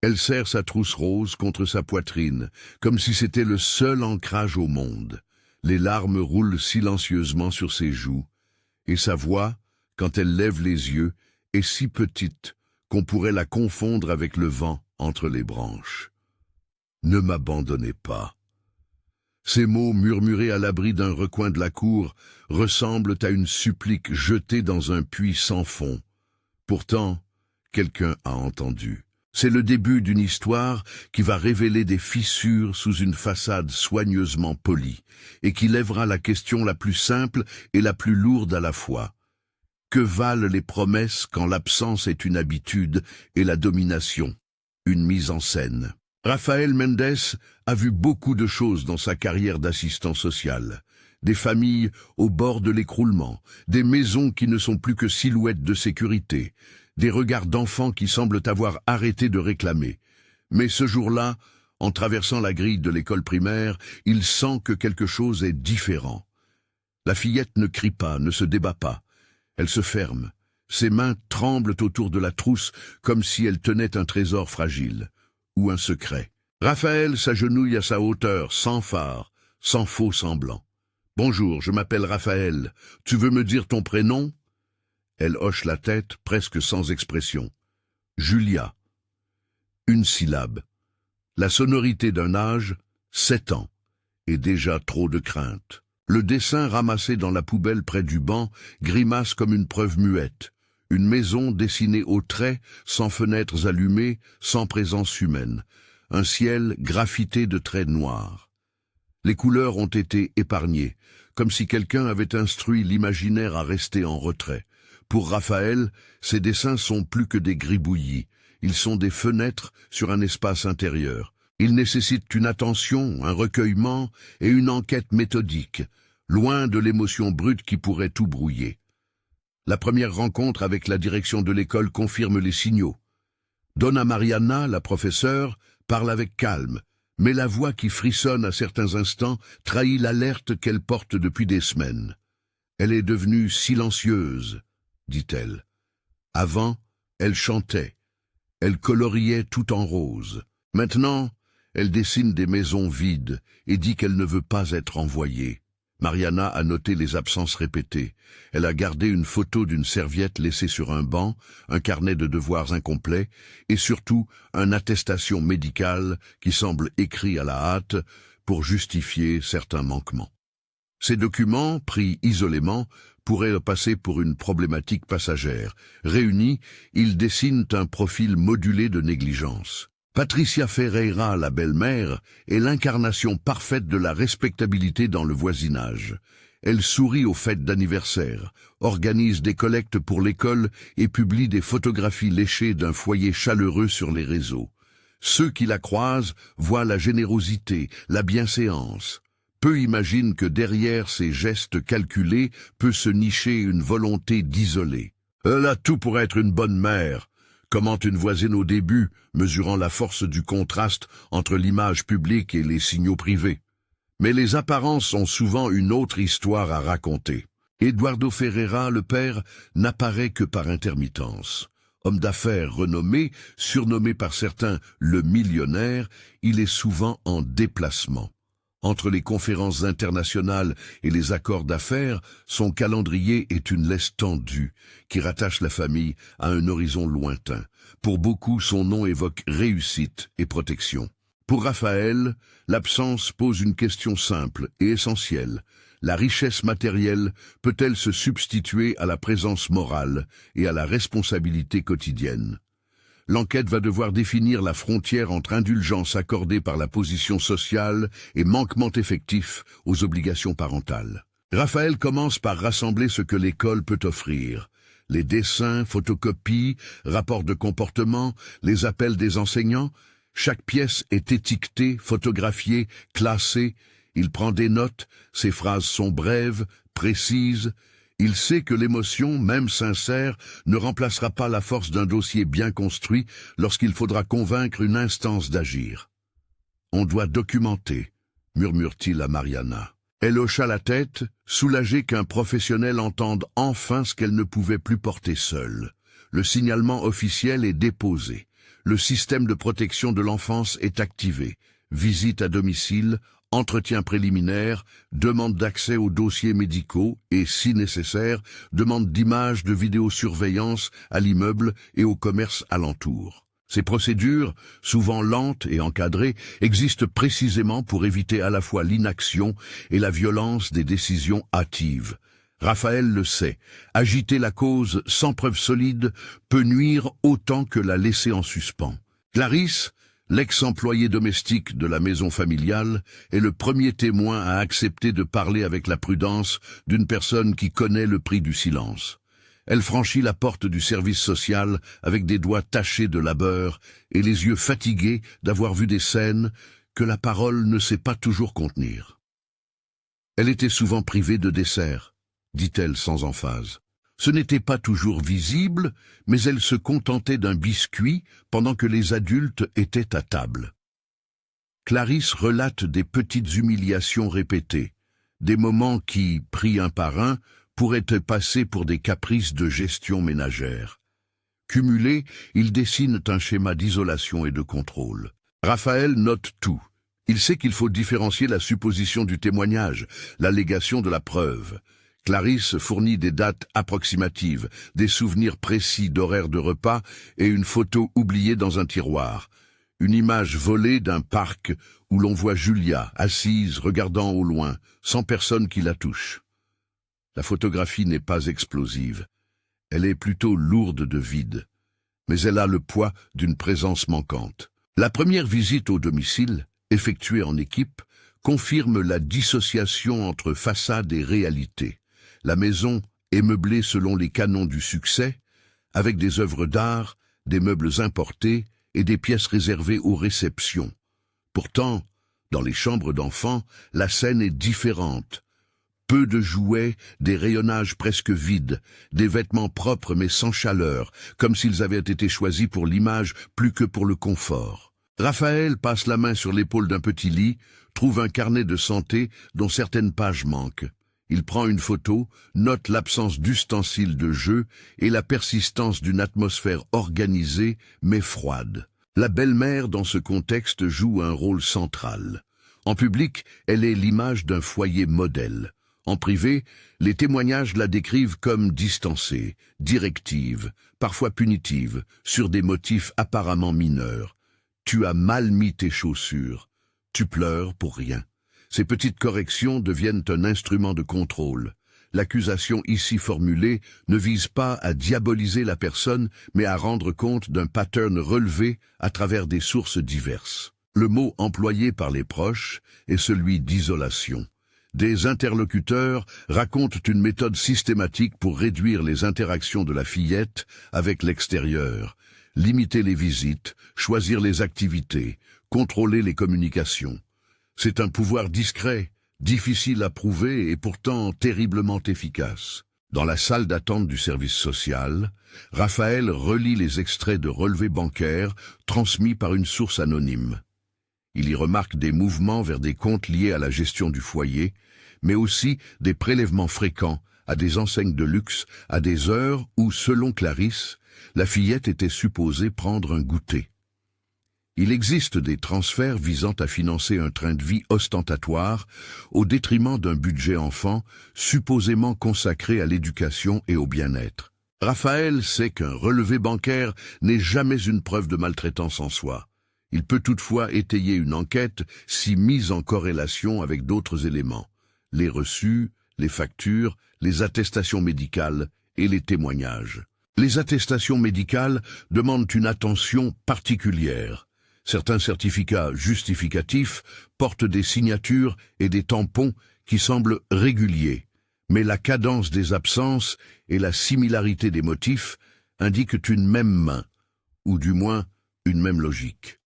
Elle serre sa trousse rose contre sa poitrine, comme si c'était le seul ancrage au monde. Les larmes roulent silencieusement sur ses joues, et sa voix, quand elle lève les yeux, est si petite qu'on pourrait la confondre avec le vent entre les branches. « Ne m'abandonnez pas ». Ces mots murmurés à l'abri d'un recoin de la cour ressemblent à une supplique jetée dans un puits sans fond. Pourtant, quelqu'un a entendu. C'est le début d'une histoire qui va révéler des fissures sous une façade soigneusement polie et qui lèvera la question la plus simple et la plus lourde à la fois. Que valent les promesses quand l'absence est une habitude et la domination une mise en scène? Rafael Méndez a vu beaucoup de choses dans sa carrière d'assistant social. Des familles au bord de l'écroulement, des maisons qui ne sont plus que silhouettes de sécurité, des regards d'enfants qui semblent avoir arrêté de réclamer. Mais ce jour-là, en traversant la grille de l'école primaire, il sent que quelque chose est différent. La fillette ne crie pas, ne se débat pas. Elle se ferme. Ses mains tremblent autour de la trousse comme si elle tenait un trésor fragile ou un secret. Raphaël s'agenouille à sa hauteur, sans phare, sans faux semblant. « Bonjour, je m'appelle Raphaël. Tu veux me dire ton prénom ?» Elle hoche la tête, presque sans expression. « Julia. » Une syllabe. La sonorité d'un âge, 7 ans, et déjà trop de crainte. Le dessin ramassé dans la poubelle près du banc grimace comme une preuve muette. Une maison dessinée au trait, sans fenêtres allumées, sans présence humaine. Un ciel graffité de traits noirs. Les couleurs ont été épargnées, comme si quelqu'un avait instruit l'imaginaire à rester en retrait. Pour Raphaël, ces dessins sont plus que des gribouillis. Ils sont des fenêtres sur un espace intérieur. Ils nécessitent une attention, un recueillement et une enquête méthodique, loin de l'émotion brute qui pourrait tout brouiller. La première rencontre avec la direction de l'école confirme les signaux. Donna Mariana, la professeure, parle avec calme, mais la voix qui frissonne à certains instants trahit l'alerte qu'elle porte depuis des semaines. Elle est devenue silencieuse, dit-elle. Avant, elle chantait. Elle coloriait tout en rose. Maintenant, elle dessine des maisons vides et dit qu'elle ne veut pas être envoyée. Mariana a noté les absences répétées. Elle a gardé une photo d'une serviette laissée sur un banc, un carnet de devoirs incomplet et surtout une attestation médicale qui semble écrit à la hâte pour justifier certains manquements. Ces documents, pris isolément, pourraient passer pour une problématique passagère. Réunis, ils dessinent un profil modulé de négligence. Patricia Ferreira, la belle-mère, est l'incarnation parfaite de la respectabilité dans le voisinage. Elle sourit aux fêtes d'anniversaire, organise des collectes pour l'école et publie des photographies léchées d'un foyer chaleureux sur les réseaux. Ceux qui la croisent voient la générosité, la bienséance. Peu imaginent que derrière ces gestes calculés peut se nicher une volonté d'isoler. Elle a tout pour être une bonne mère, commente une voisine au début, mesurant la force du contraste entre l'image publique et les signaux privés. Mais les apparences ont souvent une autre histoire à raconter. Eduardo Ferreira, le père, n'apparaît que par intermittence. Homme d'affaires renommé, surnommé par certains le millionnaire, il est souvent en déplacement. Entre les conférences internationales et les accords d'affaires, son calendrier est une laisse tendue qui rattache la famille à un horizon lointain. Pour beaucoup, son nom évoque réussite et protection. Pour Raphaël, l'absence pose une question simple et essentielle. La richesse matérielle peut-elle se substituer à la présence morale et à la responsabilité quotidienne ? L'enquête va devoir définir la frontière entre indulgence accordée par la position sociale et manquement effectif aux obligations parentales. Raphaël commence par rassembler ce que l'école peut offrir. Les dessins, photocopies, rapports de comportement, les appels des enseignants. Chaque pièce est étiquetée, photographiée, classée. Il prend des notes, ses phrases sont brèves, précises. Il sait que l'émotion, même sincère, ne remplacera pas la force d'un dossier bien construit lorsqu'il faudra convaincre une instance d'agir. « On doit documenter », murmure-t-il à Mariana. Elle hocha la tête, soulagée qu'un professionnel entende enfin ce qu'elle ne pouvait plus porter seule. Le signalement officiel est déposé. le système de protection de l'enfance est activé. Visite à domicile, entretien préliminaire, demande d'accès aux dossiers médicaux et, si nécessaire, demande d'images de vidéosurveillance à l'immeuble et au commerce alentour. Ces procédures, souvent lentes et encadrées, existent précisément pour éviter à la fois l'inaction et la violence des décisions hâtives. Raphaël le sait, agiter la cause sans preuve solide peut nuire autant que la laisser en suspens. Clarisse, l'ex-employé domestique de la maison familiale, est le premier témoin à accepter de parler avec la prudence d'une personne qui connaît le prix du silence. Elle franchit la porte du service social avec des doigts tachés de labeur et les yeux fatigués d'avoir vu des scènes que la parole ne sait pas toujours contenir. Elle était souvent privée de dessert, dit-elle sans emphase. Ce n'était pas toujours visible, mais elle se contentait d'un biscuit pendant que les adultes étaient à table. Clarisse relate des petites humiliations répétées, des moments qui, pris un par un, pourraient passer pour des caprices de gestion ménagère. Cumulés, ils dessinent un schéma d'isolation et de contrôle. Raphaël note tout. Il sait qu'il faut différencier la supposition du témoignage, l'allégation de la preuve. Clarisse fournit des dates approximatives, des souvenirs précis d'horaires de repas et une photo oubliée dans un tiroir. Une image volée d'un parc où l'on voit Julia, assise, regardant au loin, sans personne qui la touche. La photographie n'est pas explosive. Elle est plutôt lourde de vide. Mais elle a le poids d'une présence manquante. La première visite au domicile, effectuée en équipe, confirme la dissociation entre façade et réalité. La maison est meublée selon les canons du succès, avec des œuvres d'art, des meubles importés et des pièces réservées aux réceptions. Pourtant, dans les chambres d'enfants, la scène est différente. Peu de jouets, des rayonnages presque vides, des vêtements propres mais sans chaleur, comme s'ils avaient été choisis pour l'image plus que pour le confort. Raphaël passe la main sur l'épaule d'un petit lit, trouve un carnet de santé dont certaines pages manquent. Il prend une photo, note l'absence d'ustensiles de jeu et la persistance d'une atmosphère organisée mais froide. La belle-mère dans ce contexte joue un rôle central. En public, elle est l'image d'un foyer modèle. En privé, les témoignages la décrivent comme distancée, directive, parfois punitive, sur des motifs apparemment mineurs. Tu as mal mis tes chaussures. Tu pleures pour rien. Ces petites corrections deviennent un instrument de contrôle. L'accusation ici formulée ne vise pas à diaboliser la personne, mais à rendre compte d'un pattern relevé à travers des sources diverses. Le mot employé par les proches est celui d'isolation. Des interlocuteurs racontent une méthode systématique pour réduire les interactions de la fillette avec l'extérieur, limiter les visites, choisir les activités, contrôler les communications. C'est un pouvoir discret, difficile à prouver et pourtant terriblement efficace. Dans la salle d'attente du service social, Raphaël relit les extraits de relevés bancaires transmis par une source anonyme. Il y remarque des mouvements vers des comptes liés à la gestion du foyer, mais aussi des prélèvements fréquents à des enseignes de luxe, à des heures où, selon Clarisse, la fillette était supposée prendre un goûter. Il existe des transferts visant à financer un train de vie ostentatoire au détriment d'un budget enfant supposément consacré à l'éducation et au bien-être. Raphaël sait qu'un relevé bancaire n'est jamais une preuve de maltraitance en soi. Il peut toutefois étayer une enquête si mise en corrélation avec d'autres éléments, les reçus, les factures, les attestations médicales et les témoignages. Les attestations médicales demandent une attention particulière. Certains certificats justificatifs portent des signatures et des tampons qui semblent réguliers, mais la cadence des absences et la similarité des motifs indiquent une même main, ou du moins une même logique.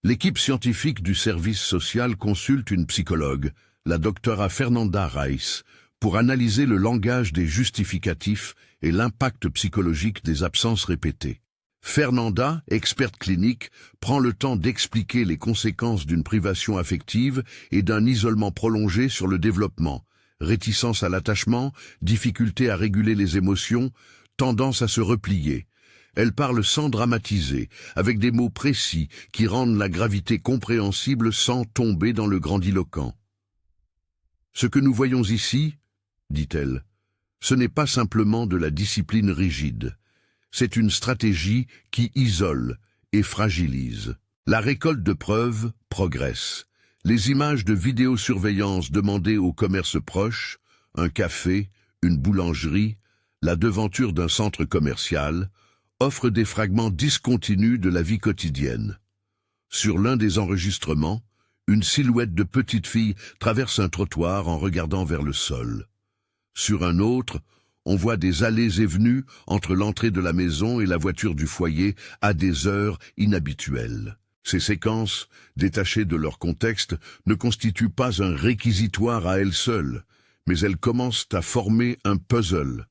L'équipe scientifique du service social consulte une psychologue, la docteure Fernanda Reis, pour analyser le langage des justificatifs et l'impact psychologique des absences répétées. Fernanda, experte clinique, prend le temps d'expliquer les conséquences d'une privation affective et d'un isolement prolongé sur le développement, réticence à l'attachement, difficulté à réguler les émotions, tendance à se replier. Elle parle sans dramatiser, avec des mots précis qui rendent la gravité compréhensible sans tomber dans le grandiloquent. « Ce que nous voyons ici, dit-elle, ce n'est pas simplement de la discipline rigide. C'est une stratégie qui isole et fragilise. La récolte de preuves progresse. Les images de vidéosurveillance demandées aux commerces proches, un café, une boulangerie, la devanture d'un centre commercial, offrent des fragments discontinus de la vie quotidienne. Sur l'un des enregistrements, une silhouette de petite fille traverse un trottoir en regardant vers le sol. Sur un autre, on voit des allées et venues entre l'entrée de la maison et la voiture du foyer à des heures inhabituelles. Ces séquences, détachées de leur contexte, ne constituent pas un réquisitoire à elles seules, mais elles commencent à former un puzzle.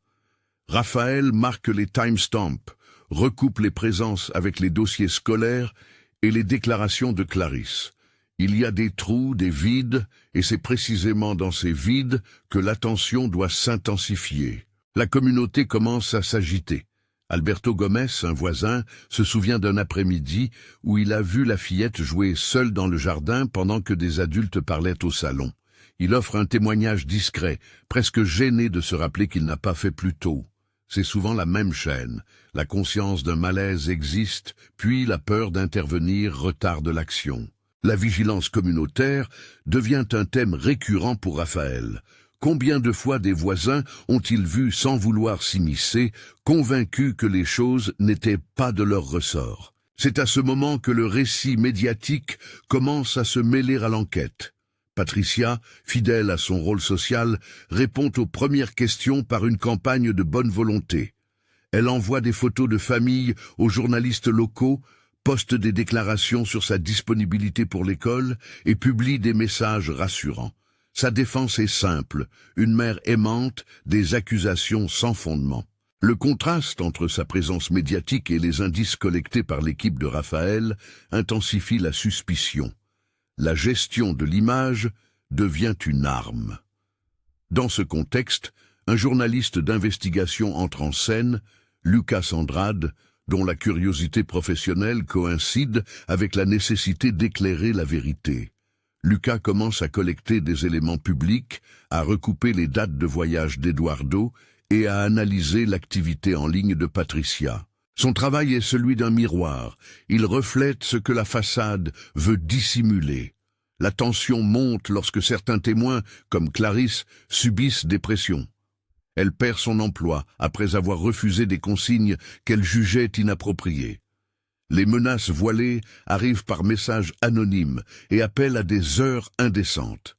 Raphaël marque les timestamps, recoupe les présences avec les dossiers scolaires et les déclarations de Clarisse. Il y a des trous, des vides, et c'est précisément dans ces vides que l'attention doit s'intensifier. La communauté commence à s'agiter. Alberto Gomez, un voisin, se souvient d'un après-midi où il a vu la fillette jouer seule dans le jardin pendant que des adultes parlaient au salon. Il offre un témoignage discret, presque gêné de se rappeler qu'il n'a pas fait plus tôt. C'est souvent la même chaîne. La conscience d'un malaise existe, puis la peur d'intervenir retarde l'action. La vigilance communautaire devient un thème récurrent pour Raphaël. Combien de fois des voisins ont-ils vu sans vouloir s'immiscer, convaincus que les choses n'étaient pas de leur ressort? C'est à ce moment que le récit médiatique commence à se mêler à l'enquête. Patricia, fidèle à son rôle social, répond aux premières questions par une campagne de bonne volonté. Elle envoie des photos de famille aux journalistes locaux, poste des déclarations sur sa disponibilité pour l'école et publie des messages rassurants. Sa défense est simple, une mère aimante, des accusations sans fondement. Le contraste entre sa présence médiatique et les indices collectés par l'équipe de Raphaël intensifie la suspicion. La gestion de l'image devient une arme. Dans ce contexte, un journaliste d'investigation entre en scène, Lucas Andrade, dont la curiosité professionnelle coïncide avec la nécessité d'éclairer la vérité. Lucas commence à collecter des éléments publics, à recouper les dates de voyage d'Eduardo et à analyser l'activité en ligne de Patricia. Son travail est celui d'un miroir. Il reflète ce que la façade veut dissimuler. La tension monte lorsque certains témoins, comme Clarisse, subissent des pressions. Elle perd son emploi après avoir refusé des consignes qu'elle jugeait inappropriées. Les menaces voilées arrivent par messages anonymes et appellent à des heures indécentes.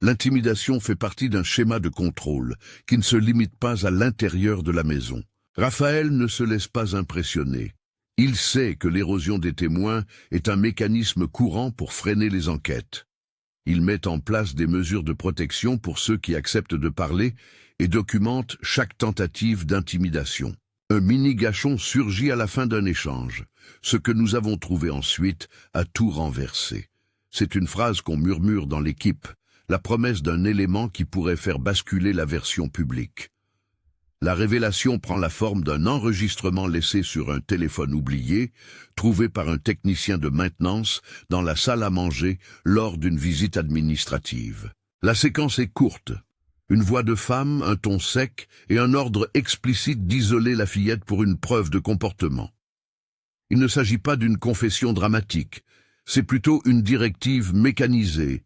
L'intimidation fait partie d'un schéma de contrôle qui ne se limite pas à l'intérieur de la maison. Raphaël ne se laisse pas impressionner. Il sait que l'érosion des témoins est un mécanisme courant pour freiner les enquêtes. Il met en place des mesures de protection pour ceux qui acceptent de parler et documente chaque tentative d'intimidation. Un mini-gachon surgit à la fin d'un échange. Ce que nous avons trouvé ensuite a tout renversé. C'est une phrase qu'on murmure dans l'équipe, la promesse d'un élément qui pourrait faire basculer la version publique. La révélation prend la forme d'un enregistrement laissé sur un téléphone oublié, trouvé par un technicien de maintenance dans la salle à manger lors d'une visite administrative. La séquence est courte. Une voix de femme, un ton sec et un ordre explicite d'isoler la fillette pour une preuve de comportement. Il ne s'agit pas d'une confession dramatique, c'est plutôt une directive mécanisée,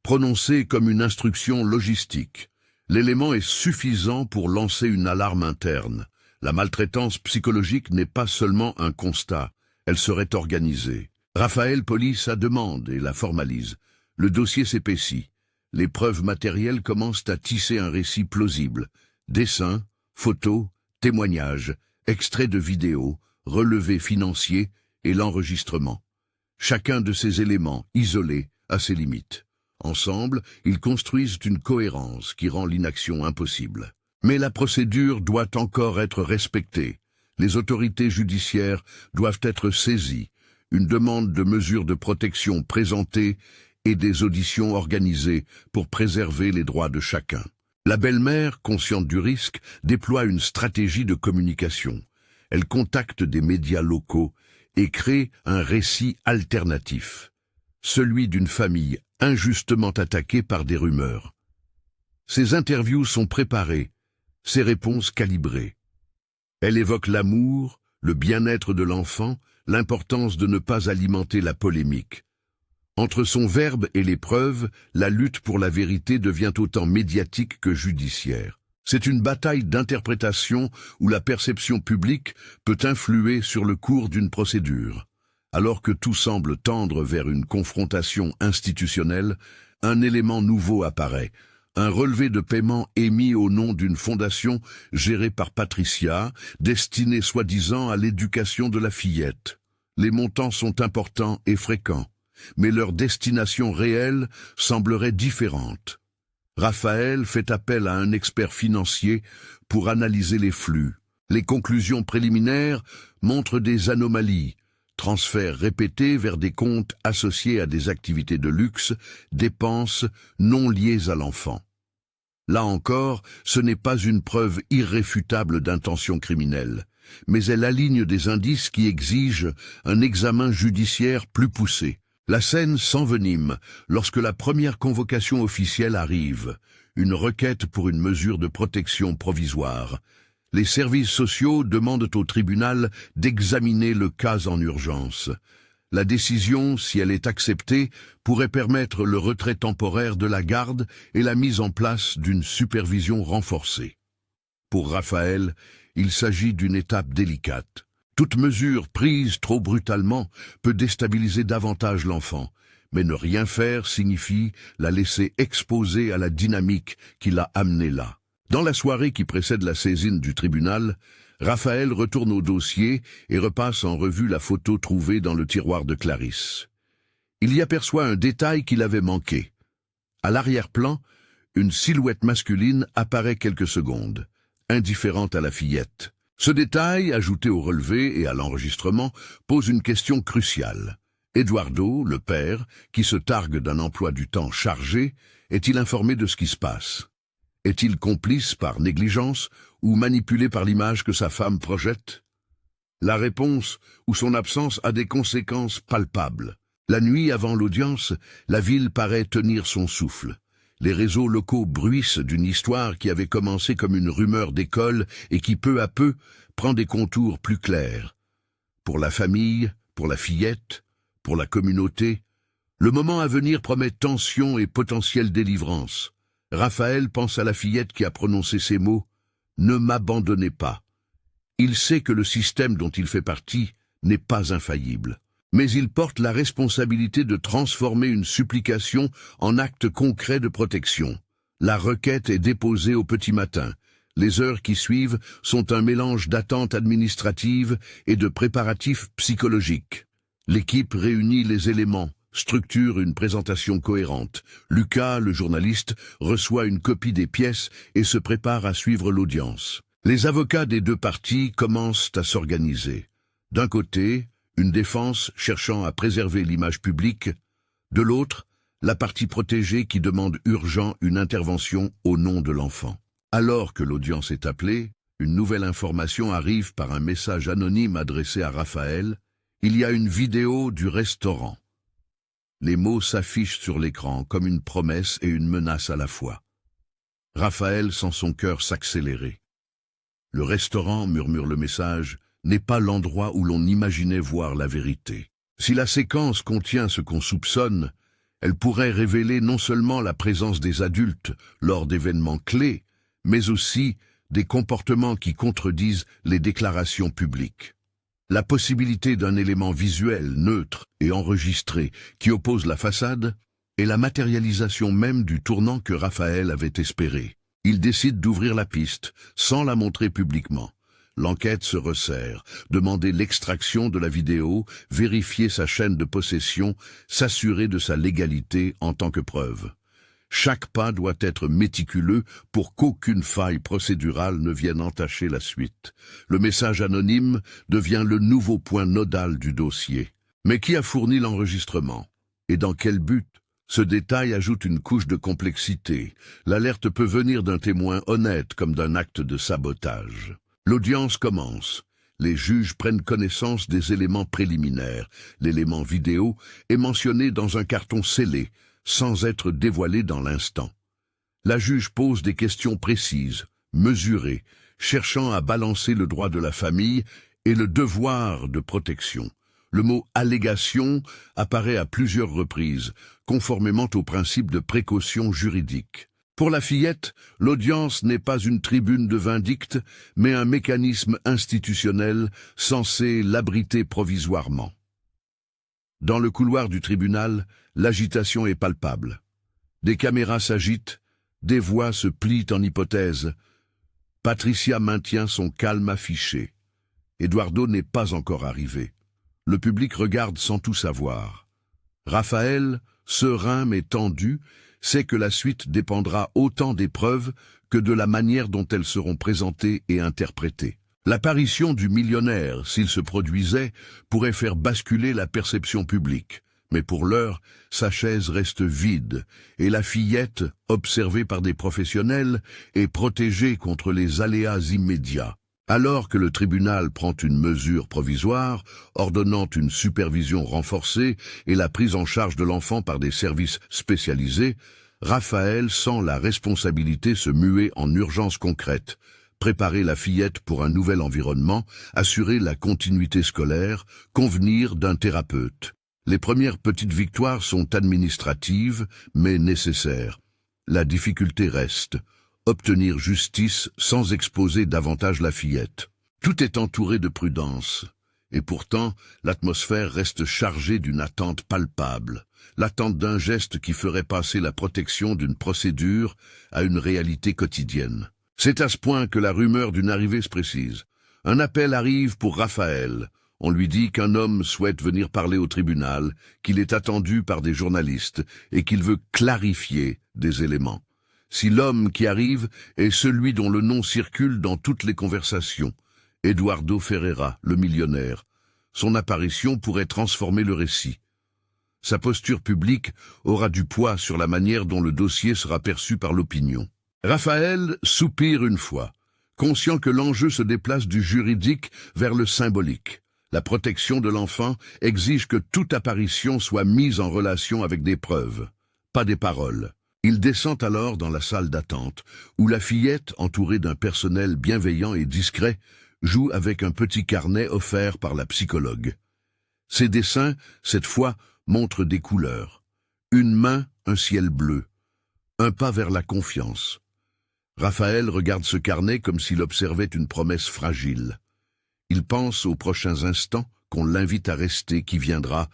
prononcée comme une instruction logistique. L'élément est suffisant pour lancer une alarme interne. La maltraitance psychologique n'est pas seulement un constat, elle serait organisée. Raphaël polie sa demande et la formalise. Le dossier s'épaissit. Les preuves matérielles commencent à tisser un récit plausible. Dessins, photos, témoignages, extraits de vidéos, relevés financiers et l'enregistrement. Chacun de ces éléments, isolés, a ses limites. Ensemble, ils construisent une cohérence qui rend l'inaction impossible. Mais la procédure doit encore être respectée. Les autorités judiciaires doivent être saisies, une demande de mesures de protection présentée et des auditions organisées pour préserver les droits de chacun. La belle-mère, consciente du risque, déploie une stratégie de communication. Elle contacte des médias locaux et crée un récit alternatif, celui d'une famille injustement attaquée par des rumeurs. Ses interviews sont préparées, ses réponses calibrées. Elle évoque l'amour, le bien-être de l'enfant, l'importance de ne pas alimenter la polémique. Entre son verbe et les preuves, la lutte pour la vérité devient autant médiatique que judiciaire. C'est une bataille d'interprétation où la perception publique peut influer sur le cours d'une procédure. Alors que tout semble tendre vers une confrontation institutionnelle, un élément nouveau apparaît. Un relevé de paiement émis au nom d'une fondation gérée par Patricia, destinée soi-disant à l'éducation de la fillette. Les montants sont importants et fréquents, mais leur destination réelle semblerait différente. Raphaël fait appel à un expert financier pour analyser les flux. Les conclusions préliminaires montrent des anomalies, transferts répétés vers des comptes associés à des activités de luxe, dépenses non liées à l'enfant. Là encore, ce n'est pas une preuve irréfutable d'intention criminelle, mais elle aligne des indices qui exigent un examen judiciaire plus poussé. La scène s'envenime lorsque la première convocation officielle arrive, une requête pour une mesure de protection provisoire. Les services sociaux demandent au tribunal d'examiner le cas en urgence. La décision, si elle est acceptée, pourrait permettre le retrait temporaire de la garde et la mise en place d'une supervision renforcée. Pour Raphaël, il s'agit d'une étape délicate. Toute mesure prise trop brutalement peut déstabiliser davantage l'enfant, mais ne rien faire signifie la laisser exposée à la dynamique qui l'a amenée là. Dans la soirée qui précède la saisine du tribunal, Raphaël retourne au dossier et repasse en revue la photo trouvée dans le tiroir de Clarisse. Il y aperçoit un détail qu'il avait manqué. À l'arrière-plan, une silhouette masculine apparaît quelques secondes, indifférente à la fillette. Ce détail, ajouté au relevé et à l'enregistrement, pose une question cruciale. Eduardo, le père, qui se targue d'un emploi du temps chargé, est-il informé de ce qui se passe? Est-il complice par négligence ou manipulé par l'image que sa femme projette? La réponse ou son absence a des conséquences palpables. La nuit avant l'audience, la ville paraît tenir son souffle. Les réseaux locaux bruissent d'une histoire qui avait commencé comme une rumeur d'école et qui peu à peu prend des contours plus clairs. Pour la famille, pour la fillette, pour la communauté, le moment à venir promet tension et potentielle délivrance. Raphaël pense à la fillette qui a prononcé ces mots « Ne m'abandonnez pas ». Il sait que le système dont il fait partie n'est pas infaillible. Mais il porte la responsabilité de transformer une supplication en acte concret de protection. La requête est déposée au petit matin. Les heures qui suivent sont un mélange d'attentes administratives et de préparatifs psychologiques. L'équipe réunit les éléments, structure une présentation cohérente. Lucas, le journaliste, reçoit une copie des pièces et se prépare à suivre l'audience. Les avocats des deux parties commencent à s'organiser. D'un côté, une défense cherchant à préserver l'image publique, de l'autre, la partie protégée qui demande urgent une intervention au nom de l'enfant. Alors que l'audience est appelée, une nouvelle information arrive par un message anonyme adressé à Raphaël. Il y a une vidéo du restaurant. Les mots s'affichent sur l'écran comme une promesse et une menace à la fois. Raphaël sent son cœur s'accélérer. Le restaurant, murmure le message, n'est pas l'endroit où l'on imaginait voir la vérité. Si la séquence contient ce qu'on soupçonne, elle pourrait révéler non seulement la présence des adultes lors d'événements clés, mais aussi des comportements qui contredisent les déclarations publiques. La possibilité d'un élément visuel, neutre et enregistré qui oppose la façade est la matérialisation même du tournant que Raphaël avait espéré. Il décide d'ouvrir la piste, sans la montrer publiquement. L'enquête se resserre, demander l'extraction de la vidéo, vérifier sa chaîne de possession, s'assurer de sa légalité en tant que preuve. Chaque pas doit être méticuleux pour qu'aucune faille procédurale ne vienne entacher la suite. Le message anonyme devient le nouveau point nodal du dossier. Mais qui a fourni l'enregistrement? Et dans quel but? Ce détail ajoute une couche de complexité. L'alerte peut venir d'un témoin honnête comme d'un acte de sabotage. L'audience commence. Les juges prennent connaissance des éléments préliminaires. L'élément vidéo est mentionné dans un carton scellé, sans être dévoilé dans l'instant. La juge pose des questions précises, mesurées, cherchant à balancer le droit de la famille et le devoir de protection. Le mot « allégation » apparaît à plusieurs reprises, conformément au principe de précaution juridique. Pour la fillette, l'audience n'est pas une tribune de vindicte, mais un mécanisme institutionnel censé l'abriter provisoirement. Dans le couloir du tribunal, l'agitation est palpable. Des caméras s'agitent, des voix se plient en hypothèse. Patricia maintient son calme affiché. Eduardo n'est pas encore arrivé. Le public regarde sans tout savoir. Raphaël, serein mais tendu, sait que la suite dépendra autant des preuves que de la manière dont elles seront présentées et interprétées. L'apparition du millionnaire, s'il se produisait, pourrait faire basculer la perception publique. Mais pour l'heure, sa chaise reste vide, et la fillette, observée par des professionnels, est protégée contre les aléas immédiats. Alors que le tribunal prend une mesure provisoire, ordonnant une supervision renforcée et la prise en charge de l'enfant par des services spécialisés, Raphaël sent la responsabilité se muer en urgence concrète, préparer la fillette pour un nouvel environnement, assurer la continuité scolaire, convenir d'un thérapeute. Les premières petites victoires sont administratives, mais nécessaires. La difficulté reste. Obtenir justice sans exposer davantage la fillette. Tout est entouré de prudence, et pourtant l'atmosphère reste chargée d'une attente palpable, l'attente d'un geste qui ferait passer la protection d'une procédure à une réalité quotidienne. C'est à ce point que la rumeur d'une arrivée se précise. Un appel arrive pour Raphaël. On lui dit qu'un homme souhaite venir parler au tribunal, qu'il est attendu par des journalistes et qu'il veut clarifier des éléments. Si l'homme qui arrive est celui dont le nom circule dans toutes les conversations, Eduardo Ferreira, le millionnaire, son apparition pourrait transformer le récit. Sa posture publique aura du poids sur la manière dont le dossier sera perçu par l'opinion. Raphaël soupire une fois, conscient que l'enjeu se déplace du juridique vers le symbolique. La protection de l'enfant exige que toute apparition soit mise en relation avec des preuves, pas des paroles. Il descend alors dans la salle d'attente, où la fillette, entourée d'un personnel bienveillant et discret, joue avec un petit carnet offert par la psychologue. Ses dessins, cette fois, montrent des couleurs. Une main, un ciel bleu. Un pas vers la confiance. Raphaël regarde ce carnet comme s'il observait une promesse fragile. Il pense aux prochains instants qu'on l'invite à rester, qui viendra,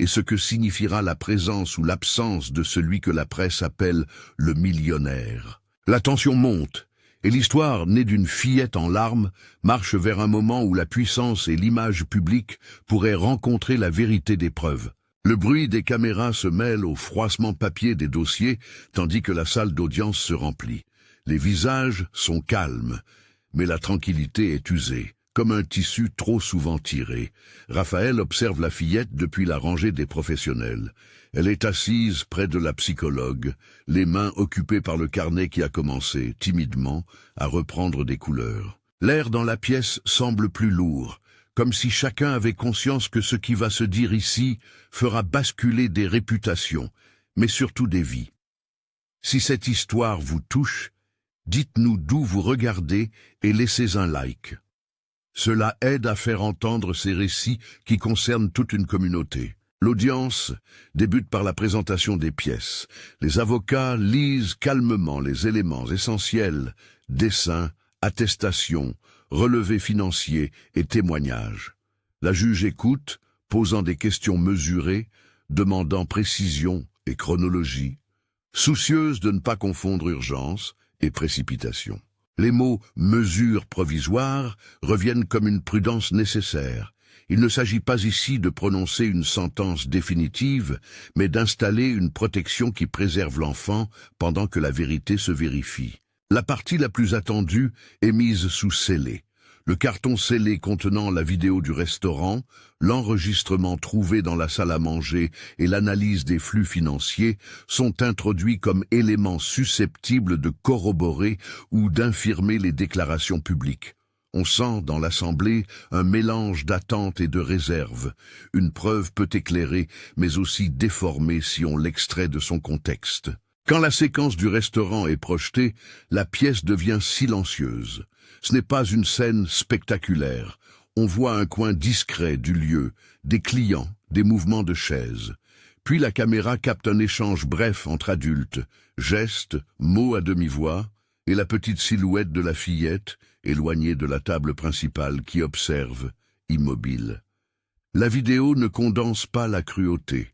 et ce que signifiera la présence ou l'absence de celui que la presse appelle le millionnaire. La tension monte, et l'histoire, née d'une fillette en larmes, marche vers un moment où la puissance et l'image publique pourraient rencontrer la vérité des preuves. Le bruit des caméras se mêle au froissement papier des dossiers, tandis que la salle d'audience se remplit. Les visages sont calmes, mais la tranquillité est usée. Comme un tissu trop souvent tiré. Raphaël observe la fillette depuis la rangée des professionnels. Elle est assise près de la psychologue, les mains occupées par le carnet qui a commencé, timidement, à reprendre des couleurs. L'air dans la pièce semble plus lourd, comme si chacun avait conscience que ce qui va se dire ici fera basculer des réputations, mais surtout des vies. Si cette histoire vous touche, dites-nous d'où vous regardez et laissez un like. Cela aide à faire entendre ces récits qui concernent toute une communauté. L'audience débute par la présentation des pièces. Les avocats lisent calmement les éléments essentiels, dessins, attestations, relevés financiers et témoignages. La juge écoute, posant des questions mesurées, demandant précision et chronologie, soucieuse de ne pas confondre urgence et précipitation. Les mots « mesures provisoires » reviennent comme une prudence nécessaire. Il ne s'agit pas ici de prononcer une sentence définitive, mais d'installer une protection qui préserve l'enfant pendant que la vérité se vérifie. La partie la plus attendue est mise sous scellé. Le carton scellé contenant la vidéo du restaurant, l'enregistrement trouvé dans la salle à manger et l'analyse des flux financiers sont introduits comme éléments susceptibles de corroborer ou d'infirmer les déclarations publiques. On sent dans l'assemblée un mélange d'attente et de réserve. Une preuve peut éclairer, mais aussi déformer si on l'extrait de son contexte. Quand la séquence du restaurant est projetée, la pièce devient silencieuse. Ce n'est pas une scène spectaculaire. On voit un coin discret du lieu, des clients, des mouvements de chaises. Puis la caméra capte un échange bref entre adultes, gestes, mots à demi-voix, et la petite silhouette de la fillette, éloignée de la table principale, qui observe, immobile. La vidéo ne condense pas la cruauté.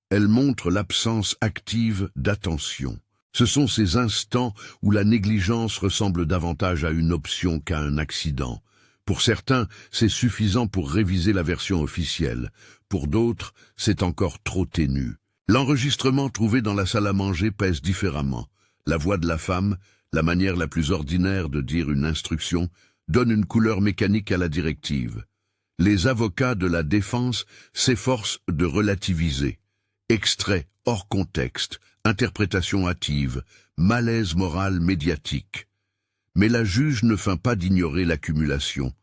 Elle montre l'absence active d'attention. Ce sont ces instants où la négligence ressemble davantage à une option qu'à un accident. Pour certains, c'est suffisant pour réviser la version officielle. Pour d'autres, c'est encore trop ténu. L'enregistrement trouvé dans la salle à manger pèse différemment. La voix de la femme, la manière la plus ordinaire de dire une instruction, donne une couleur mécanique à la directive. Les avocats de la défense s'efforcent de relativiser. Extrait hors contexte, interprétation hâtive, malaise moral médiatique. Mais la juge ne feint pas d'ignorer l'accumulation.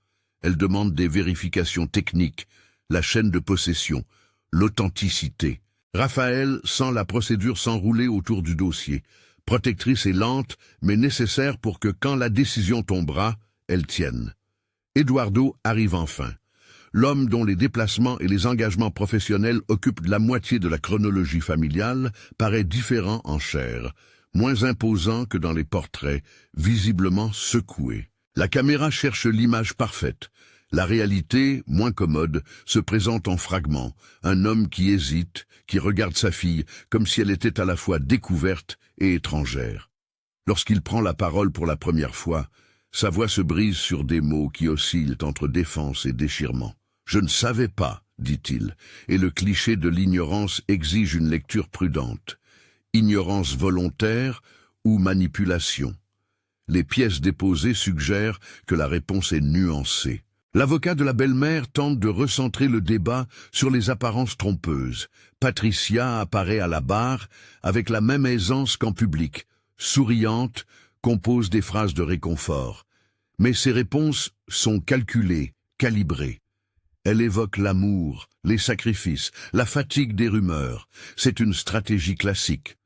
Elle demande des vérifications techniques, la chaîne de possession, l'authenticité. Raphaël sent la procédure s'enrouler autour du dossier. Protectrice et lente, mais nécessaire pour que quand la décision tombera, elle tienne. Eduardo arrive enfin. L'homme dont les déplacements et les engagements professionnels occupent la moitié de la chronologie familiale paraît différent en chair, moins imposant que dans les portraits, visiblement secoué. La caméra cherche l'image parfaite. La réalité, moins commode, se présente en fragments. Un homme qui hésite, qui regarde sa fille, comme si elle était à la fois découverte et étrangère. Lorsqu'il prend la parole pour la première fois, sa voix se brise sur des mots qui oscillent entre défense et déchirement. « Je ne savais pas », dit-il, et le cliché de l'ignorance exige une lecture prudente. Ignorance volontaire ou manipulation. Les pièces déposées suggèrent que la réponse est nuancée. L'avocat de la belle-mère tente de recentrer le débat sur les apparences trompeuses. Patricia apparaît à la barre avec la même aisance qu'en public, souriante, compose des phrases de réconfort. Mais ses réponses sont calculées, calibrées. Elle évoque l'amour, les sacrifices, la fatigue des rumeurs. C'est une stratégie classique.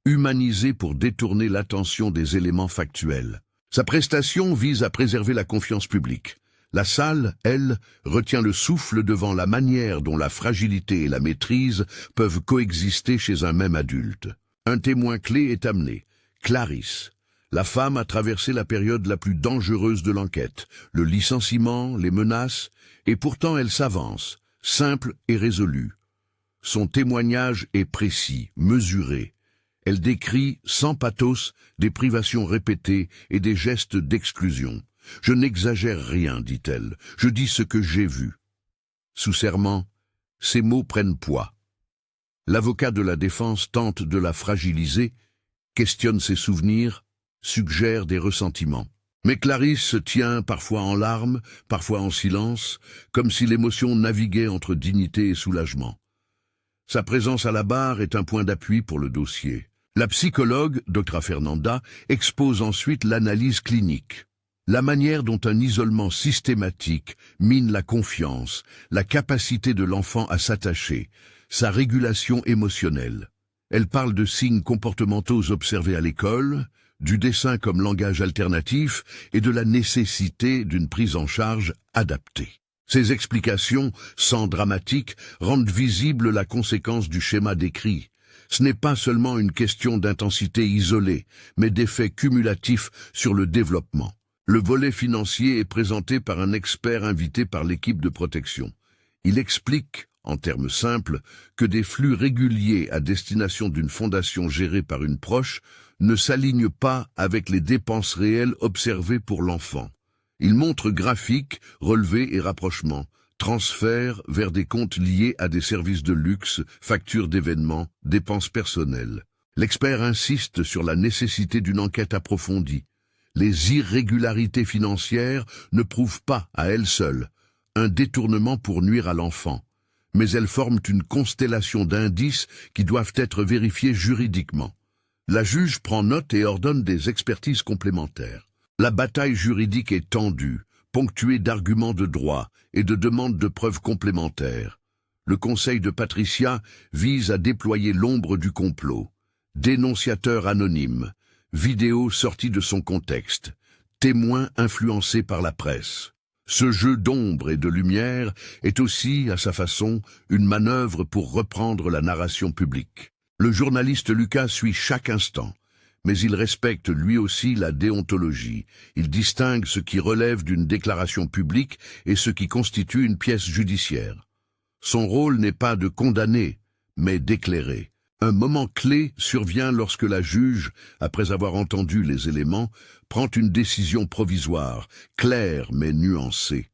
Humanisée pour détourner l'attention des éléments factuels. Sa prestation vise à préserver la confiance publique. La salle, elle, retient le souffle devant la manière dont la fragilité et la maîtrise peuvent coexister chez un même adulte. Un témoin clé est amené, Clarisse. La femme a traversé la période la plus dangereuse de l'enquête, le licenciement, les menaces, et pourtant elle s'avance, simple et résolue. Son témoignage est précis, mesuré. Elle décrit, sans pathos, des privations répétées et des gestes d'exclusion. « Je n'exagère rien, dit-elle, je dis ce que j'ai vu. » Sous serment, ces mots prennent poids. L'avocat de la défense tente de la fragiliser, questionne ses souvenirs, suggère des ressentiments. Mais Clarisse se tient parfois en larmes, parfois en silence, comme si l'émotion naviguait entre dignité et soulagement. Sa présence à la barre est un point d'appui pour le dossier. La psychologue, Dr Fernanda, expose ensuite l'analyse clinique. La manière dont un isolement systématique mine la confiance, la capacité de l'enfant à s'attacher, sa régulation émotionnelle. Elle parle de signes comportementaux observés à l'école, du dessin comme langage alternatif et de la nécessité d'une prise en charge adaptée. Ces explications, sans dramatique, rendent visible la conséquence du schéma décrit. Ce n'est pas seulement une question d'intensité isolée, mais d'effets cumulatifs sur le développement. Le volet financier est présenté par un expert invité par l'équipe de protection. Il explique, en termes simples, que des flux réguliers à destination d'une fondation gérée par une proche ne s'alignent pas avec les dépenses réelles observées pour l'enfant. Il montre graphiques, relevés et rapprochements, transferts vers des comptes liés à des services de luxe, factures d'événements, dépenses personnelles. L'expert insiste sur la nécessité d'une enquête approfondie. Les irrégularités financières ne prouvent pas, à elles seules, un détournement pour nuire à l'enfant, mais elles forment une constellation d'indices qui doivent être vérifiés juridiquement. La juge prend note et ordonne des expertises complémentaires. La bataille juridique est tendue, ponctuée d'arguments de droit et de demandes de preuves complémentaires. Le conseil de Patricia vise à déployer l'ombre du complot. Dénonciateur anonyme, vidéo sortie de son contexte, témoins influencés par la presse. Ce jeu d'ombre et de lumière est aussi, à sa façon, une manœuvre pour reprendre la narration publique. Le journaliste Lucas suit chaque instant, mais il respecte lui aussi la déontologie. Il distingue ce qui relève d'une déclaration publique et ce qui constitue une pièce judiciaire. Son rôle n'est pas de condamner, mais d'éclairer. Un moment clé survient lorsque la juge, après avoir entendu les éléments, prend une décision provisoire, claire mais nuancée.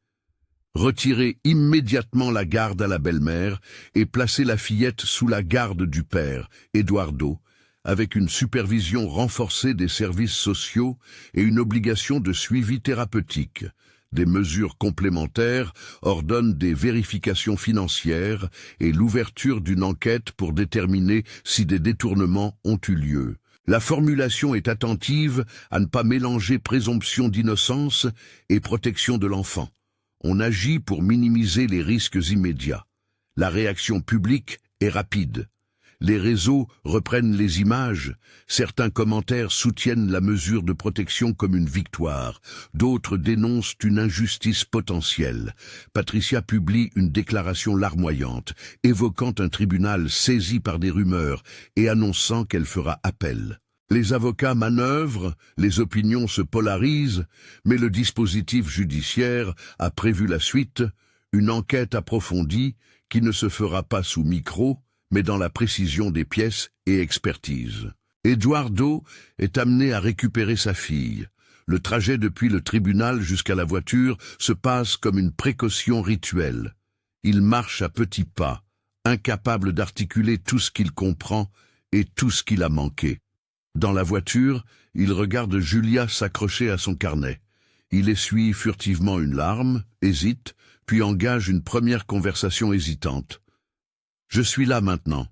Retirer immédiatement la garde à la belle-mère et placer la fillette sous la garde du père, Eduardo, avec une supervision renforcée des services sociaux et une obligation de suivi thérapeutique. Des mesures complémentaires ordonnent des vérifications financières et l'ouverture d'une enquête pour déterminer si des détournements ont eu lieu. La formulation est attentive à ne pas mélanger présomption d'innocence et protection de l'enfant. On agit pour minimiser les risques immédiats. La réaction publique est rapide. Les réseaux reprennent les images, certains commentaires soutiennent la mesure de protection comme une victoire, d'autres dénoncent une injustice potentielle. Patricia publie une déclaration larmoyante, évoquant un tribunal saisi par des rumeurs et annonçant qu'elle fera appel. Les avocats manœuvrent, les opinions se polarisent, mais le dispositif judiciaire a prévu la suite, une enquête approfondie qui ne se fera pas sous micro, mais dans la précision des pièces et expertises. Eduardo est amené à récupérer sa fille. Le trajet depuis le tribunal jusqu'à la voiture se passe comme une précaution rituelle. Il marche à petits pas, incapable d'articuler tout ce qu'il comprend et tout ce qu'il a manqué. Dans la voiture, il regarde Julia s'accrocher à son carnet. Il essuie furtivement une larme, hésite, puis engage une première conversation hésitante. Je suis là maintenant.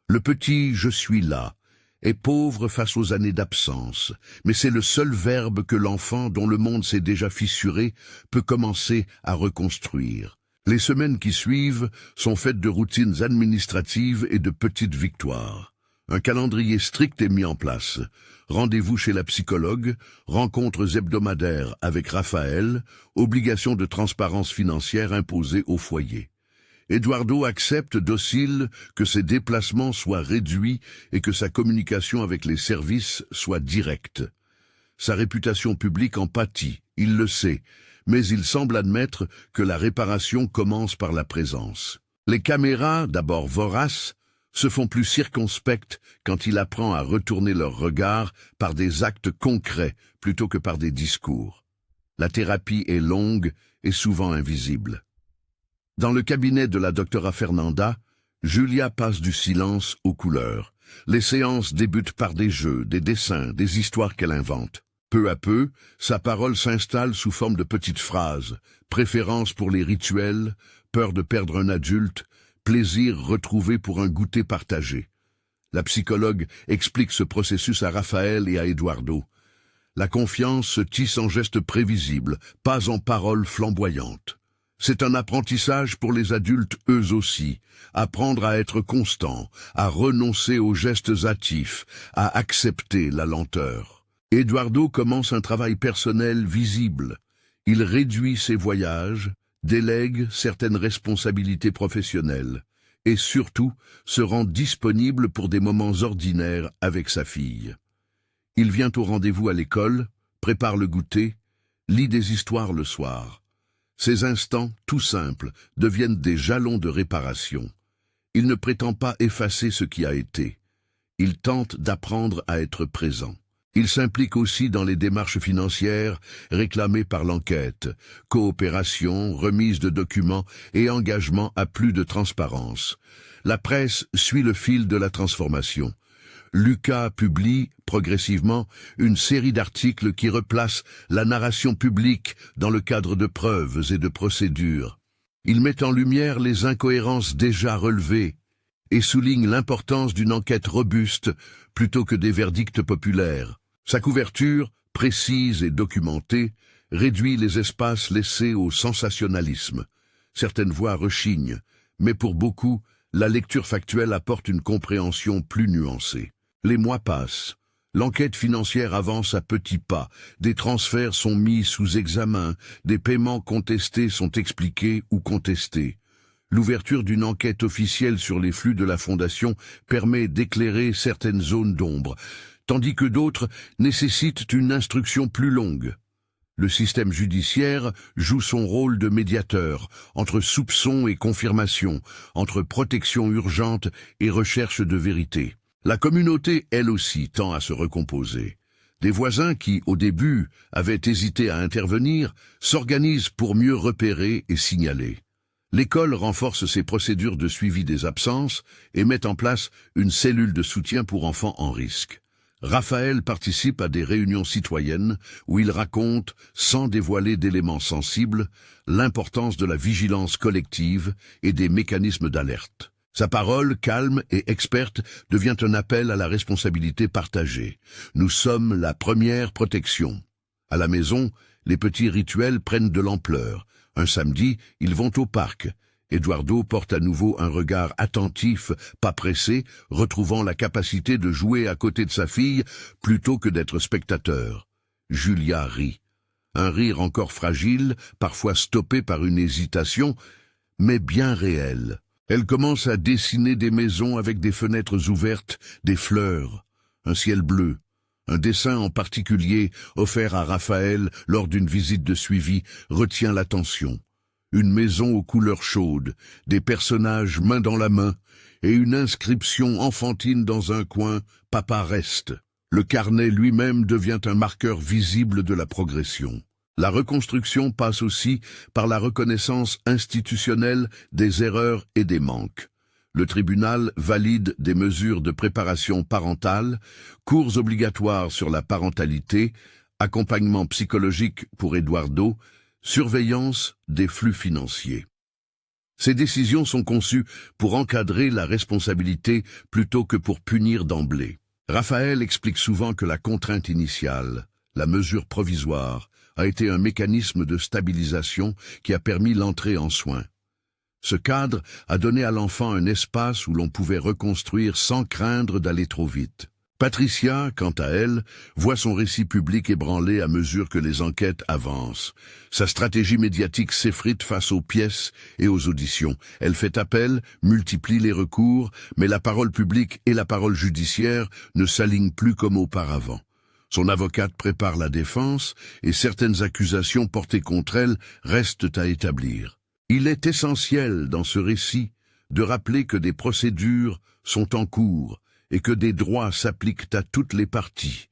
Le petit « je suis là » est pauvre face aux années d'absence, mais c'est le seul verbe que l'enfant, dont le monde s'est déjà fissuré, peut commencer à reconstruire. Les semaines qui suivent sont faites de routines administratives et de petites victoires. Un calendrier strict est mis en place. Rendez-vous chez la psychologue, rencontres hebdomadaires avec Raphaël, obligation de transparence financière imposée au foyer. Eduardo accepte docile que ses déplacements soient réduits et que sa communication avec les services soit directe. Sa réputation publique en pâtit, il le sait, mais il semble admettre que la réparation commence par la présence. Les caméras, d'abord voraces, se font plus circonspectes quand il apprend à retourner leur regard par des actes concrets plutôt que par des discours. La thérapie est longue et souvent invisible. Dans le cabinet de la docteure Fernanda, Julia passe du silence aux couleurs. Les séances débutent par des jeux, des dessins, des histoires qu'elle invente. Peu à peu, sa parole s'installe sous forme de petites phrases. Préférence pour les rituels, peur de perdre un adulte, plaisir retrouvé pour un goûter partagé. La psychologue explique ce processus à Raphaël et à Eduardo. La confiance se tisse en gestes prévisibles, pas en paroles flamboyantes. C'est un apprentissage pour les adultes eux aussi, apprendre à être constant, à renoncer aux gestes hâtifs, à accepter la lenteur. Eduardo commence un travail personnel visible. Il réduit ses voyages, délègue certaines responsabilités professionnelles et surtout se rend disponible pour des moments ordinaires avec sa fille. Il vient au rendez-vous à l'école, prépare le goûter, lit des histoires le soir. Ces instants, tout simples, deviennent des jalons de réparation. Il ne prétend pas effacer ce qui a été. Il tente d'apprendre à être présent. Il s'implique aussi dans les démarches financières réclamées par l'enquête, coopération, remise de documents et engagement à plus de transparence. La presse suit le fil de la transformation. Lucas publie, progressivement, une série d'articles qui replacent la narration publique dans le cadre de preuves et de procédures. Il met en lumière les incohérences déjà relevées et souligne l'importance d'une enquête robuste plutôt que des verdicts populaires. Sa couverture, précise et documentée, réduit les espaces laissés au sensationnalisme. Certaines voix rechignent, mais pour beaucoup, la lecture factuelle apporte une compréhension plus nuancée. Les mois passent. L'enquête financière avance à petits pas, des transferts sont mis sous examen, des paiements contestés sont expliqués ou contestés. L'ouverture d'une enquête officielle sur les flux de la Fondation permet d'éclairer certaines zones d'ombre, tandis que d'autres nécessitent une instruction plus longue. Le système judiciaire joue son rôle de médiateur, entre soupçons et confirmation, entre protection urgente et recherche de vérité. La communauté, elle aussi, tend à se recomposer. Des voisins qui, au début, avaient hésité à intervenir, s'organisent pour mieux repérer et signaler. L'école renforce ses procédures de suivi des absences et met en place une cellule de soutien pour enfants en risque. Raphaël participe à des réunions citoyennes où il raconte, sans dévoiler d'éléments sensibles, l'importance de la vigilance collective et des mécanismes d'alerte. Sa parole, calme et experte, devient un appel à la responsabilité partagée. Nous sommes la première protection. À la maison, les petits rituels prennent de l'ampleur. Un samedi, ils vont au parc. Eduardo porte à nouveau un regard attentif, pas pressé, retrouvant la capacité de jouer à côté de sa fille plutôt que d'être spectateur. Julia rit. Un rire encore fragile, parfois stoppé par une hésitation, mais bien réel. Elle commence à dessiner des maisons avec des fenêtres ouvertes, des fleurs, un ciel bleu. Un dessin en particulier, offert à Raphaël lors d'une visite de suivi, retient l'attention. Une maison aux couleurs chaudes, des personnages main dans la main, et une inscription enfantine dans un coin, « Papa reste ». Le carnet lui-même devient un marqueur visible de la progression. La reconstruction passe aussi par la reconnaissance institutionnelle des erreurs et des manques. Le tribunal valide des mesures de préparation parentale, cours obligatoires sur la parentalité, accompagnement psychologique pour Eduardo, surveillance des flux financiers. Ces décisions sont conçues pour encadrer la responsabilité plutôt que pour punir d'emblée. Raphaël explique souvent que la contrainte initiale, la mesure provisoire, a été un mécanisme de stabilisation qui a permis l'entrée en soins. Ce cadre a donné à l'enfant un espace où l'on pouvait reconstruire sans craindre d'aller trop vite. Patricia, quant à elle, voit son récit public ébranlé à mesure que les enquêtes avancent. Sa stratégie médiatique s'effrite face aux pièces et aux auditions. Elle fait appel, multiplie les recours, mais la parole publique et la parole judiciaire ne s'alignent plus comme auparavant. Son avocate prépare la défense et certaines accusations portées contre elle restent à établir. Il est essentiel dans ce récit de rappeler que des procédures sont en cours et que des droits s'appliquent à toutes les parties,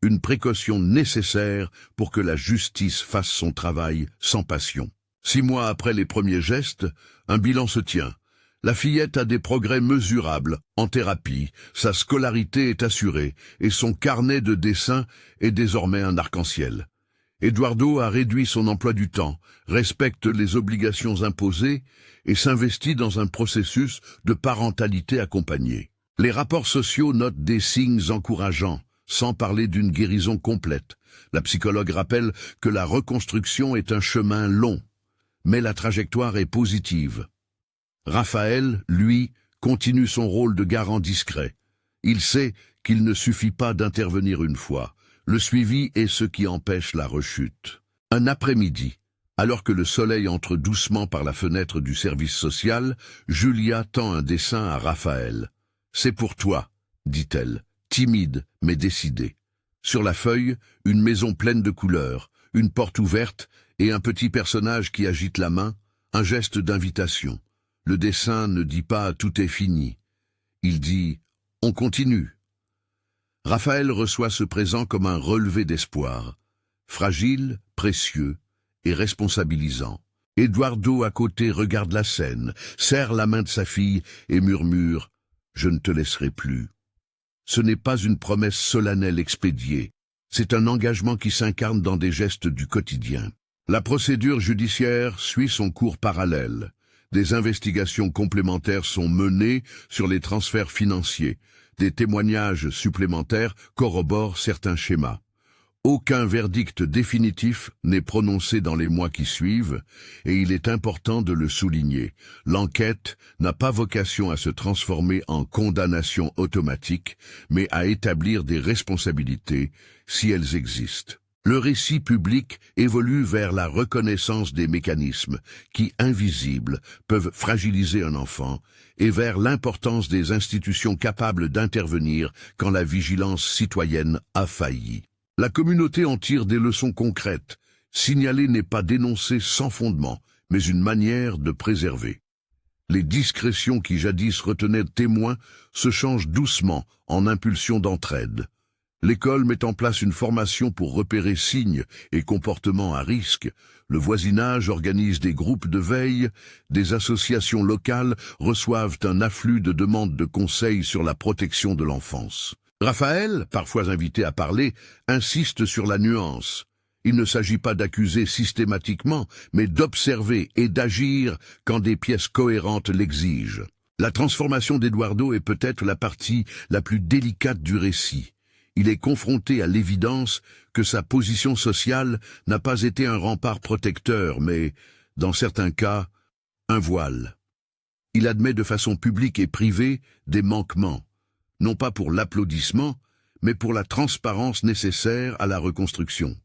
une précaution nécessaire pour que la justice fasse son travail sans passion. 6 mois après les premiers gestes, un bilan se tient. La fillette a des progrès mesurables en thérapie, sa scolarité est assurée et son carnet de dessin est désormais un arc-en-ciel. Eduardo a réduit son emploi du temps, respecte les obligations imposées et s'investit dans un processus de parentalité accompagnée. Les rapports sociaux notent des signes encourageants, sans parler d'une guérison complète. La psychologue rappelle que la reconstruction est un chemin long, mais la trajectoire est positive. Raphaël, lui, continue son rôle de garant discret. Il sait qu'il ne suffit pas d'intervenir une fois. Le suivi est ce qui empêche la rechute. Un après-midi, alors que le soleil entre doucement par la fenêtre du service social, Julia tend un dessin à Raphaël. « C'est pour toi », dit-elle, timide mais décidée. Sur la feuille, une maison pleine de couleurs, une porte ouverte et un petit personnage qui agite la main, un geste d'invitation. Le dessin ne dit pas « tout est fini ». Il dit « on continue ». Raphaël reçoit ce présent comme un relevé d'espoir, fragile, précieux et responsabilisant. Eduardo à côté regarde la scène, serre la main de sa fille et murmure « je ne te laisserai plus ». Ce n'est pas une promesse solennelle expédiée, c'est un engagement qui s'incarne dans des gestes du quotidien. La procédure judiciaire suit son cours parallèle. Des investigations complémentaires sont menées sur les transferts financiers. Des témoignages supplémentaires corroborent certains schémas. Aucun verdict définitif n'est prononcé dans les mois qui suivent, et il est important de le souligner. L'enquête n'a pas vocation à se transformer en condamnation automatique, mais à établir des responsabilités, si elles existent. Le récit public évolue vers la reconnaissance des mécanismes qui, invisibles, peuvent fragiliser un enfant, et vers l'importance des institutions capables d'intervenir quand la vigilance citoyenne a failli. La communauté en tire des leçons concrètes. Signaler n'est pas dénoncer sans fondement, mais une manière de préserver. Les discrétions qui jadis retenaient témoins se changent doucement en impulsion d'entraide. L'école met en place une formation pour repérer signes et comportements à risque. Le voisinage organise des groupes de veille. Des associations locales reçoivent un afflux de demandes de conseils sur la protection de l'enfance. Raphaël, parfois invité à parler, insiste sur la nuance. Il ne s'agit pas d'accuser systématiquement, mais d'observer et d'agir quand des pièces cohérentes l'exigent. La transformation d'Eduardo est peut-être la partie la plus délicate du récit. Il est confronté à l'évidence que sa position sociale n'a pas été un rempart protecteur, mais, dans certains cas, un voile. Il admet de façon publique et privée des manquements, non pas pour l'applaudissement, mais pour la transparence nécessaire à la reconstruction.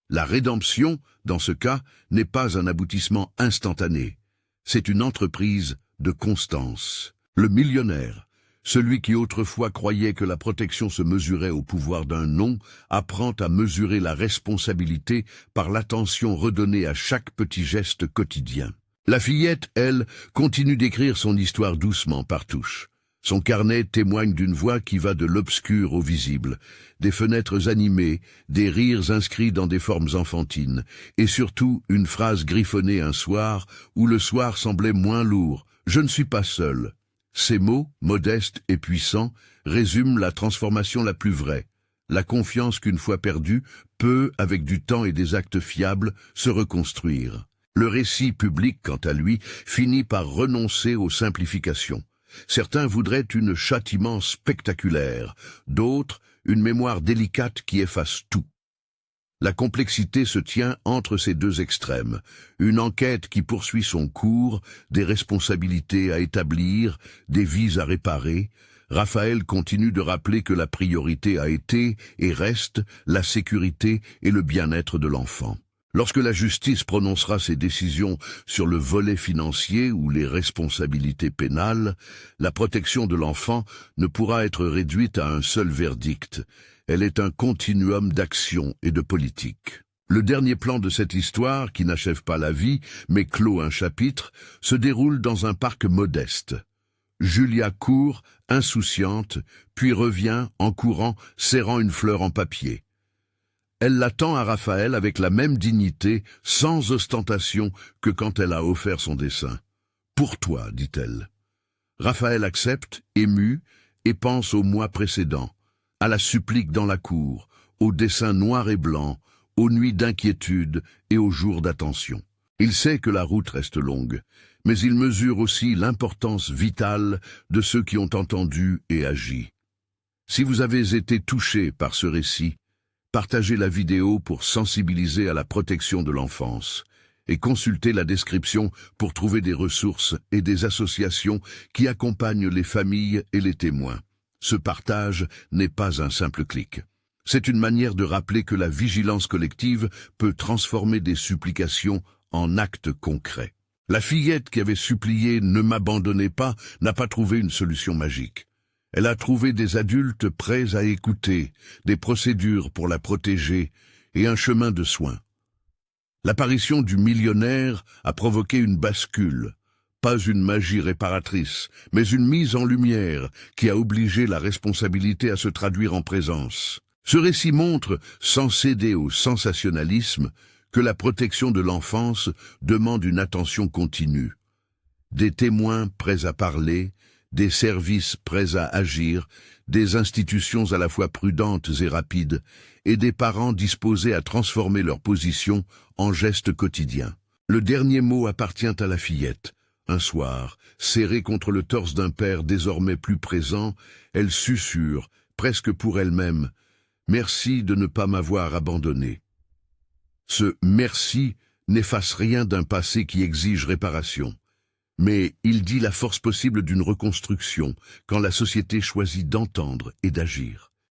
La rédemption, dans ce cas, n'est pas un aboutissement instantané. C'est une entreprise de constance. Le millionnaire, celui qui autrefois croyait que la protection se mesurait au pouvoir d'un nom, apprend à mesurer la responsabilité par l'attention redonnée à chaque petit geste quotidien. La fillette, elle, continue d'écrire son histoire doucement par touches. Son carnet témoigne d'une voix qui va de l'obscur au visible, des fenêtres animées, des rires inscrits dans des formes enfantines, et surtout une phrase griffonnée un soir où le soir semblait moins lourd. « Je ne suis pas seul ». Ces mots, modestes et puissants, résument la transformation la plus vraie. La confiance qu'une fois perdue peut, avec du temps et des actes fiables, se reconstruire. Le récit public, quant à lui, finit par renoncer aux simplifications. Certains voudraient une châtiment spectaculaire, d'autres une mémoire délicate qui efface tout. La complexité se tient entre ces deux extrêmes, une enquête qui poursuit son cours, des responsabilités à établir, des vies à réparer. Raphaël continue de rappeler que la priorité a été et reste la sécurité et le bien-être de l'enfant. Lorsque la justice prononcera ses décisions sur le volet financier ou les responsabilités pénales, la protection de l'enfant ne pourra être réduite à un seul verdict. Elle est un continuum d'action et de politique. Le dernier plan de cette histoire, qui n'achève pas la vie, mais clôt un chapitre, se déroule dans un parc modeste. Julia court, insouciante, puis revient, en courant, serrant une fleur en papier. Elle l'attend à Raphaël avec la même dignité, sans ostentation, que quand elle a offert son dessin. « Pour toi », dit-elle. Raphaël accepte, ému, et pense au mois précédent, à la supplique dans la cour, au dessin noir et blanc, aux nuits d'inquiétude et aux jours d'attention. Il sait que la route reste longue, mais il mesure aussi l'importance vitale de ceux qui ont entendu et agi. Si vous avez été touché par ce récit, partagez la vidéo pour sensibiliser à la protection de l'enfance et consultez la description pour trouver des ressources et des associations qui accompagnent les familles et les témoins. Ce partage n'est pas un simple clic. C'est une manière de rappeler que la vigilance collective peut transformer des supplications en actes concrets. La fillette qui avait supplié « Ne m'abandonnez pas » n'a pas trouvé une solution magique. Elle a trouvé des adultes prêts à écouter, des procédures pour la protéger et un chemin de soins. L'apparition du millionnaire a provoqué une bascule, pas une magie réparatrice, mais une mise en lumière qui a obligé la responsabilité à se traduire en présence. Ce récit montre, sans céder au sensationnalisme, que la protection de l'enfance demande une attention continue. Des témoins prêts à parler, des services prêts à agir, des institutions à la fois prudentes et rapides, et des parents disposés à transformer leur position en gestes quotidiens. Le dernier mot appartient à la fillette. Un soir, serrée contre le torse d'un père désormais plus présent, elle susurre, presque pour elle-même, Merci de ne pas m'avoir abandonné. Ce merci n'efface rien d'un passé qui exige réparation. Mais il dit la force possible d'une reconstruction quand la société choisit d'entendre et d'agir.